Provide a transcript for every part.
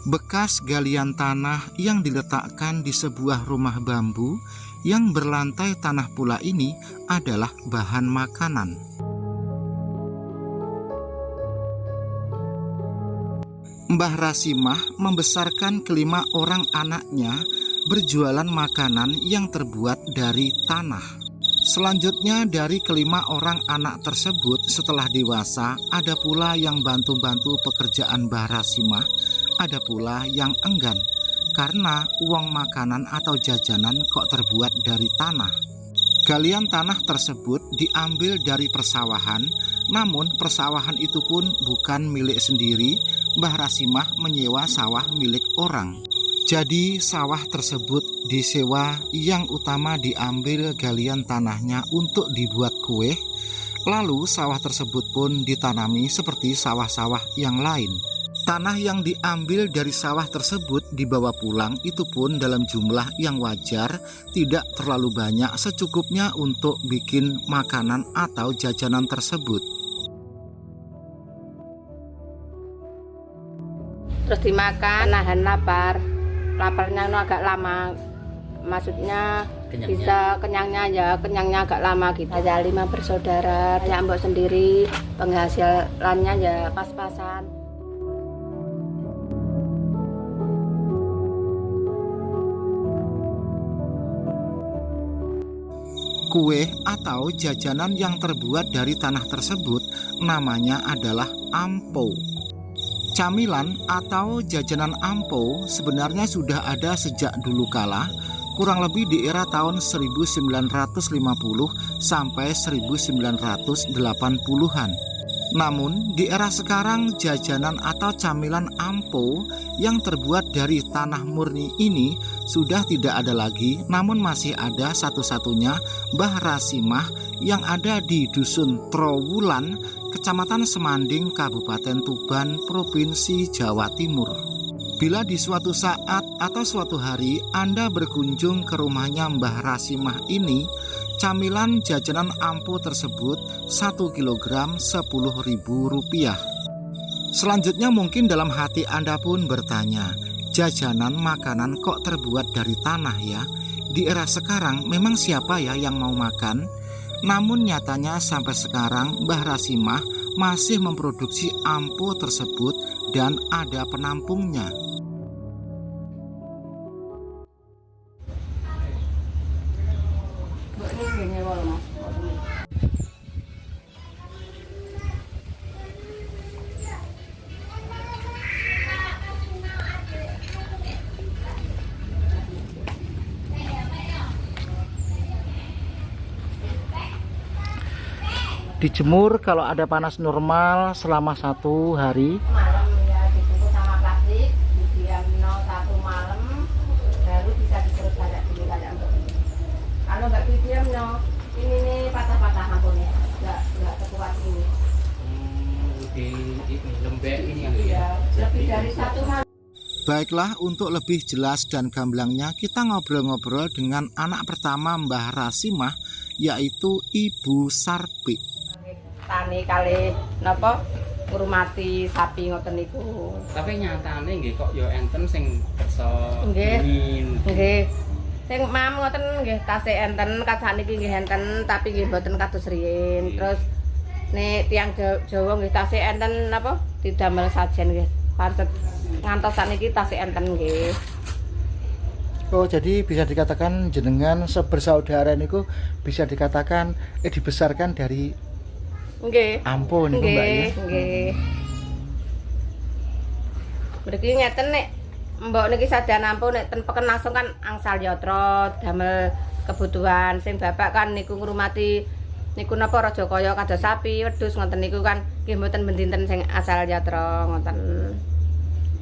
Bekas galian tanah yang diletakkan di sebuah rumah bambu yang berlantai tanah pula ini adalah bahan makanan. Mbah Rasimah membesarkan kelima orang anaknya berjualan makanan yang terbuat dari tanah. Selanjutnya dari kelima orang anak tersebut setelah dewasa ada pula yang bantu-bantu pekerjaan Mbah Rasimah, ada pula yang enggan karena uang makanan atau jajanan kok terbuat dari tanah. Galian tanah tersebut diambil dari persawahan, namun persawahan itu pun bukan milik sendiri. Mbah Rasimah menyewa sawah milik orang. Jadi sawah tersebut disewa, yang utama diambil galian tanahnya untuk dibuat kue. Lalu sawah tersebut pun ditanami seperti sawah-sawah yang lain. Tanah yang diambil dari sawah tersebut dibawa pulang itu pun dalam jumlah yang wajar, tidak terlalu banyak, secukupnya untuk bikin makanan atau jajanan tersebut. Terus dimakan, nahan lapar. Laparnya itu agak lama, maksudnya kenyangnya. Bisa kenyangnya agak lama gitu. Ada 5 bersaudara, ya mbok sendiri, penghasilannya ya pas-pasan. Kue atau jajanan yang terbuat dari tanah tersebut namanya adalah ampo. Camilan atau jajanan ampo sebenarnya sudah ada sejak dulu kala, kurang lebih di era tahun 1950 sampai 1980-an. Namun di era sekarang jajanan atau camilan ampo yang terbuat dari tanah murni ini sudah tidak ada lagi, namun masih ada satu-satunya Mbah Rasimah yang ada di Dusun Trowulan, Kecamatan Semanding, Kabupaten Tuban, Provinsi Jawa Timur. Bila di suatu saat atau suatu hari Anda berkunjung ke rumahnya Mbah Rasimah ini, camilan jajanan ampo tersebut 1 kilogram Rp10.000. Selanjutnya mungkin dalam hati Anda pun bertanya, jajanan makanan kok terbuat dari tanah ya? Di era sekarang memang siapa ya yang mau makan? Namun nyatanya sampai sekarang Mbah Rasimah masih memproduksi ampo tersebut dan ada penampungnya. Dijemur kalau ada panas normal selama 1 hari. Malam ya dibungkus sama plastik, didiam 1 malam, baru bisa diserut balik dulu kayak mbak. Kalau nggak didiam ini nih patah-patah ampunnya, nggak sekuat ini. Lebih lembek ini yang iya, lebih dari 1 malam. Baiklah, untuk lebih jelas dan gamblangnya kita ngobrol-ngobrol dengan anak pertama Mbah Rasimah, yaitu Ibu Sarpi. Tani kali napa ngurmati sapi ngoten niku. Tapi nyatane nggih kok ya enten sing kersa Nggih. Nggih. Sing mam ngoten nggih tasih enten, kasaniki nggih enten, tapi nggih mboten kados riyin. Terus nek tiyang Jawa nggih tasih enten napa didamel sajen nggih. Pancet ngantos sakniki tasih enten nggih. Oh, jadi bisa dikatakan jenengan sebersaudara niku bisa dikatakan dibesarkan dari Nggih. ampo niku Mbak ya. Nggih. Mriki ngeten nek mbok niki sadan ampun nek ten peken langsung kan angsal yatra damel kebutuhan. Sing bapak kan niku ngurmati niku napa raja kaya kados sapi, wedhus ngoten niku kan nggih mboten bendinten sing asal yatra ngoten.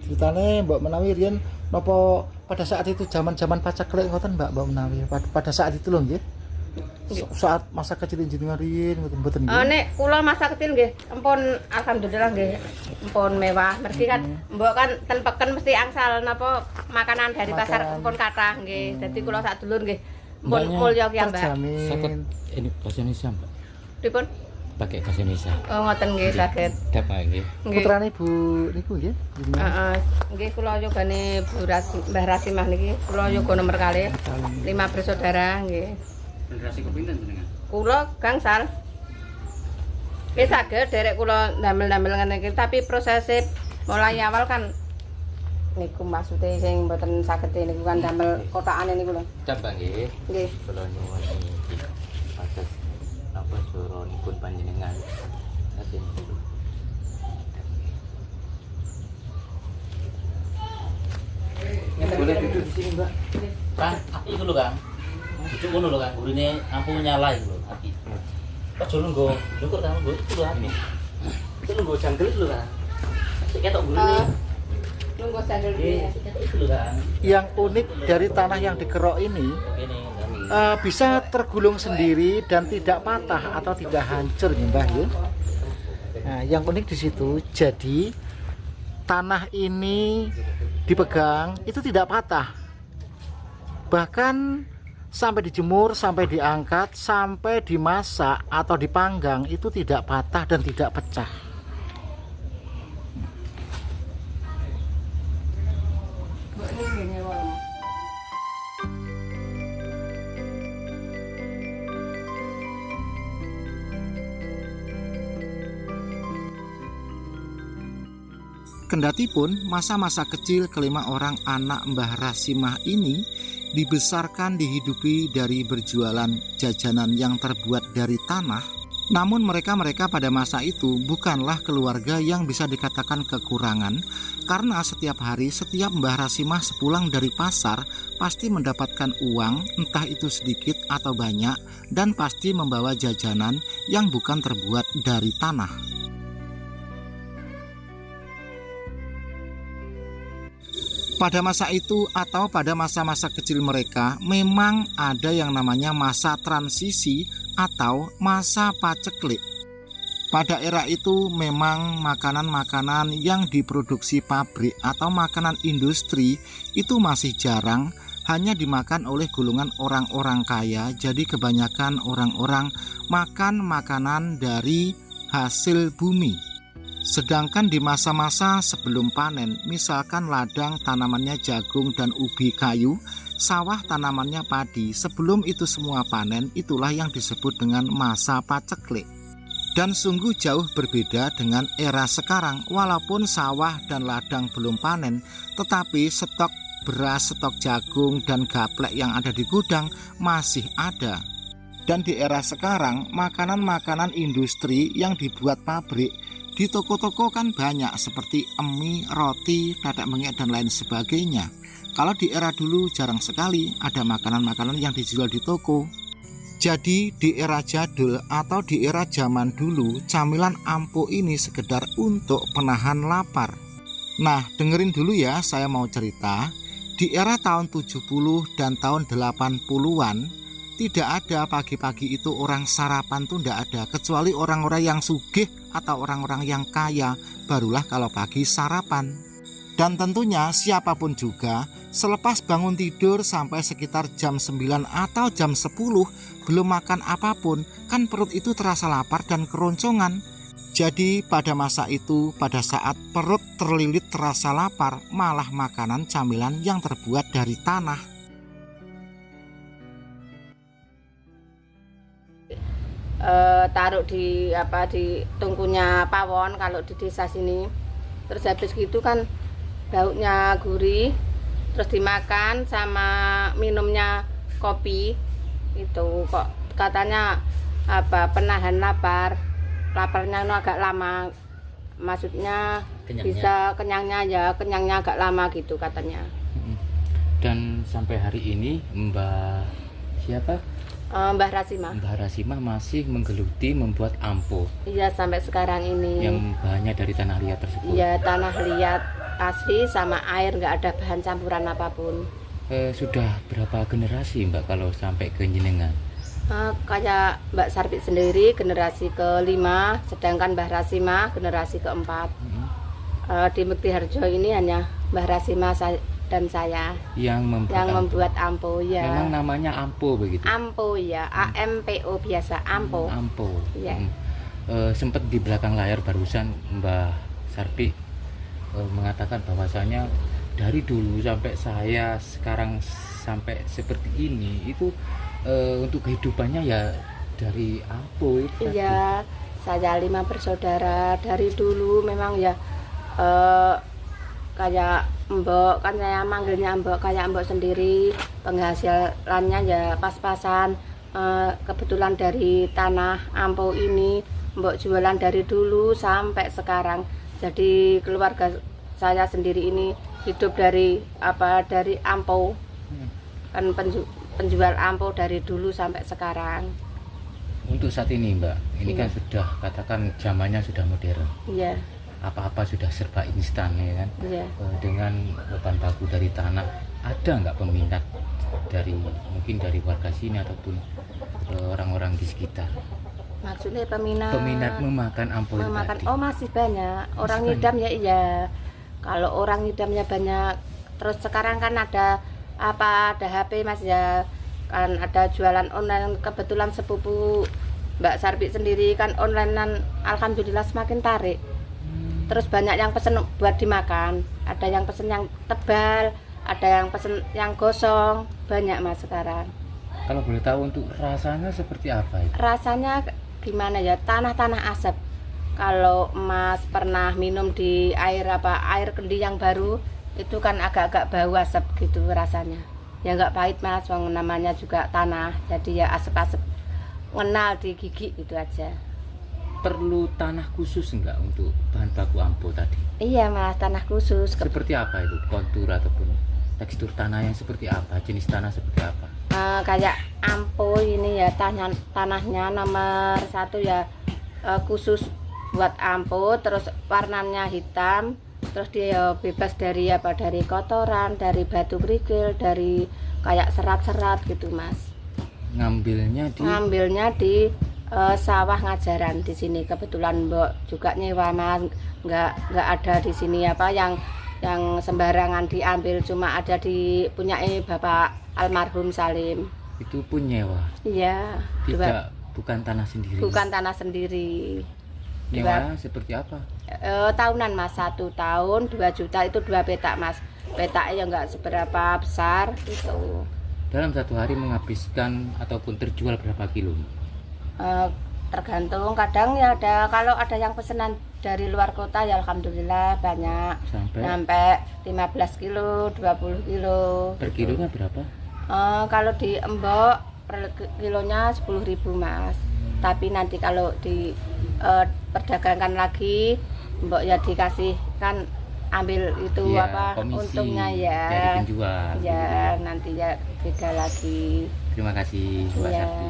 Ceritane Mbak menawi riyen napa pada saat itu zaman-zaman paceklik ngoten Mbak menawi pada saat itu lho nggih. Saat masa kecil jenengan riyen mboten nggih. Nek kula masa kecil nggih empun alhamdulillah nggih empun mewah. Mergi kan mbok kan ten peken mesti angsal napa makanan dari pasar empun kathah nggih. Dadi kula sak dulur nggih empun mulya ki Mbak. Sakit ini bahasa Indonesia Mbak. Pripun? pakai bahasa Indonesia. Oh ngoten nggih saged. Dap nggih. Nggih. Putrane Bu niku nggih. Heeh. Nggih kula yogane Mbah Rasimah niki. Kula yoga nomor kalih. 5 bersaudara nggih. Generasi kepinten jenengan? Kula gangsal. Nggih saged derek kula ndamel-ndamel ngene iki, tapi prosese mulai awal kan niku maksude sing mboten saged niku kan damel kotakane niku lho. Dap nggih. Nggih. Kula nyuwun iki atas napa suranipun panjenengan. Asin dulu. Boleh duduk di sini, Mbak. Kang, api iku lho, Kang. Duduk ngono lho, Kang. Gurine ampun nyala iku lho, api. Aja lungguh, lungguh Kang, lungguh itu lho api. Itu lungguh jangkel itu lho, Kang. Sik ketok gurine. Nunggu sandal Nggih, sik ketok itu lho, Kang. Yang unik dari tanah yang dikerok ini Kene, kami. bisa tergulung sendiri dan tidak patah atau tidak hancur ya Mbah ya. Nah, yang unik di situ jadi tanah ini dipegang itu tidak patah. Bahkan sampai dijemur, sampai diangkat, sampai dimasak atau dipanggang itu tidak patah dan tidak pecah. Kendatipun masa-masa kecil kelima orang anak Mbah Rasimah ini dibesarkan dihidupi dari berjualan jajanan yang terbuat dari tanah, namun mereka pada masa itu bukanlah keluarga yang bisa dikatakan kekurangan, karena setiap hari setiap Mbah Rasimah sepulang dari pasar pasti mendapatkan uang, entah itu sedikit atau banyak, dan pasti membawa jajanan yang bukan terbuat dari tanah. Pada masa itu atau pada masa-masa kecil mereka memang ada yang namanya masa transisi atau masa paceklik. Pada era itu memang makanan-makanan yang diproduksi pabrik atau makanan industri itu masih jarang, hanya dimakan oleh golongan orang-orang kaya. Jadi kebanyakan orang-orang makan makanan dari hasil bumi. Sedangkan di masa-masa sebelum panen, misalkan ladang tanamannya jagung dan ubi kayu, sawah tanamannya padi, sebelum itu semua panen, itulah yang disebut dengan masa paceklik. Dan sungguh jauh berbeda dengan era sekarang, walaupun sawah dan ladang belum panen, tetapi stok beras, stok jagung dan gaplek yang ada di gudang masih ada. Dan di era sekarang, makanan-makanan industri yang dibuat pabrik di toko-toko kan banyak, seperti mie, roti, tetek mengek dan lain sebagainya. Kalau di era dulu jarang sekali ada makanan-makanan yang dijual di toko. Jadi di era jadul atau di era zaman dulu, camilan ampuh ini sekedar untuk penahan lapar. Nah, dengerin dulu ya, saya mau cerita. Di era tahun 70 dan tahun 80-an tidak ada pagi-pagi itu orang sarapan tuh tidak ada, kecuali orang-orang yang sugih atau orang-orang yang kaya barulah kalau pagi sarapan. Dan tentunya siapapun juga selepas bangun tidur sampai sekitar jam 9 atau jam 10 belum makan apapun, kan perut itu terasa lapar dan keroncongan. Jadi pada masa itu, pada saat perut terlilit terasa lapar, malah makanan camilan yang terbuat dari tanah. Taruh di tungkunya pawon kalau di desa sini. Terus habis gitu kan daunnya gurih, terus dimakan sama minumnya kopi. Itu kok katanya penahan lapar. Laparnya itu agak lama. Maksudnya kenyangnya. Bisa kenyangnya agak lama gitu katanya. Dan sampai hari ini Mbah siapa? Mbah Rasimah. Mbah Rasimah masih menggeluti membuat ampuh. Iya, sampai sekarang ini. Yang bahannya dari tanah liat tersebut. Iya, tanah liat asli sama air, nggak ada bahan campuran apapun. Sudah berapa generasi Mbak kalau sampai ke jenengan? Kayak Mbak Sarpit sendiri generasi ke-5, sedangkan Mbah Rasimah generasi ke-4. Di Mekti Harjo ini hanya Mbah Rasimah dan saya yang membuat ampuh ya. Memang namanya ampuh begitu? Ampuh ya, AMPO biasa, ampuh. Ampuh. Ya. sempat di belakang layar barusan Mbah Sarpi mengatakan bahwasanya dari dulu sampai saya sekarang sampai seperti ini itu untuk kehidupannya ya dari ampuh itu tadi. Iya, saya 5 bersaudara dari dulu memang ya kayak mbok, kan saya manggilnya mbok, kayak mbok sendiri, penghasilannya ya pas-pasan. Kebetulan dari tanah Ampuh ini mbok jualan dari dulu sampai sekarang. Jadi keluarga saya sendiri ini hidup dari dari Ampuh, kan penjual Ampuh dari dulu sampai sekarang. Untuk saat ini Mbak, ini kan sudah katakan zamannya sudah modern. Iya. Apa-apa sudah serba instan ya kan. Iya. Dengan bahan baku dari tanah, ada nggak peminat dari mungkin dari warga sini ataupun orang-orang di sekitar? Maksudnya peminat memakan Ampuh itu memakan. tadi? Oh, masih banyak orang Masih ngidam ya. Iya, kalau orang ngidamnya banyak. Terus sekarang kan ada ada HP Mas ya, kan ada jualan online. Kebetulan sepupu Mbak Sarpi sendiri kan onlinean, alhamdulillah semakin tarik. Terus banyak yang pesen buat dimakan, ada yang pesen yang tebal, ada yang pesen yang gosong, banyak Mas sekarang. Kalau boleh tahu untuk rasanya seperti apa itu? Rasanya gimana ya, tanah-tanah asap. Kalau Mas pernah minum di air air kendi yang baru, itu kan agak-agak bau asap gitu rasanya. Ya nggak pahit Mas, namanya juga tanah, jadi ya asap-asap ngenal di gigi itu aja. Perlu tanah khusus enggak untuk bahan baku Ampuh tadi? Iya Mas, tanah khusus. Seperti apa itu kontur ataupun tekstur tanah yang seperti apa, jenis tanah seperti apa? Kayak Ampuh ini ya tanahnya nomor 1 ya, khusus buat Ampuh, terus warnanya hitam, terus dia bebas dari dari kotoran, dari batu kerikil, dari kayak serat-serat gitu Mas. Ngambilnya di sawah Ngajaran di sini. Kebetulan Mbok juga nyewa Mas, nggak ada di sini yang sembarangan diambil, cuma ada di punyai Bapak almarhum Salim. Itu pun nyewa? Iya. Bukan tanah sendiri? Bukan tanah sendiri. Nyewa seperti apa? Tahunan Mas, 1 tahun 2 juta, itu 2 petak Mas. Petaknya ya nggak seberapa besar gitu. Dalam 1 hari menghabiskan ataupun terjual berapa kilo? Tergantung, kadang ya kalau ada yang pesanan dari luar kota ya alhamdulillah banyak, sampai 15 kilo, 20 kilo. Per kilonya berapa? Kalau di Embok per kilonya 10.000 Mas. Tapi nanti kalau di perdagangkan lagi, Mbok ya dikasih kan, ambil itu ya, komisi, untungnya ya dari penjual. Ya nanti ya beda lagi. Terima kasih Mbak Sarpi.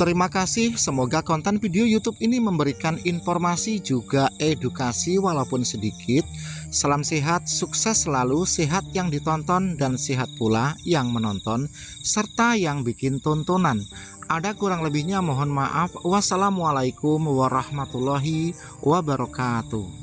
Terima kasih, semoga konten video YouTube ini memberikan informasi juga edukasi walaupun sedikit. Salam sehat, sukses selalu, sehat yang ditonton dan sehat pula yang menonton serta yang bikin tontonan. Ada kurang lebihnya mohon maaf. Wassalamualaikum warahmatullahi wabarakatuh.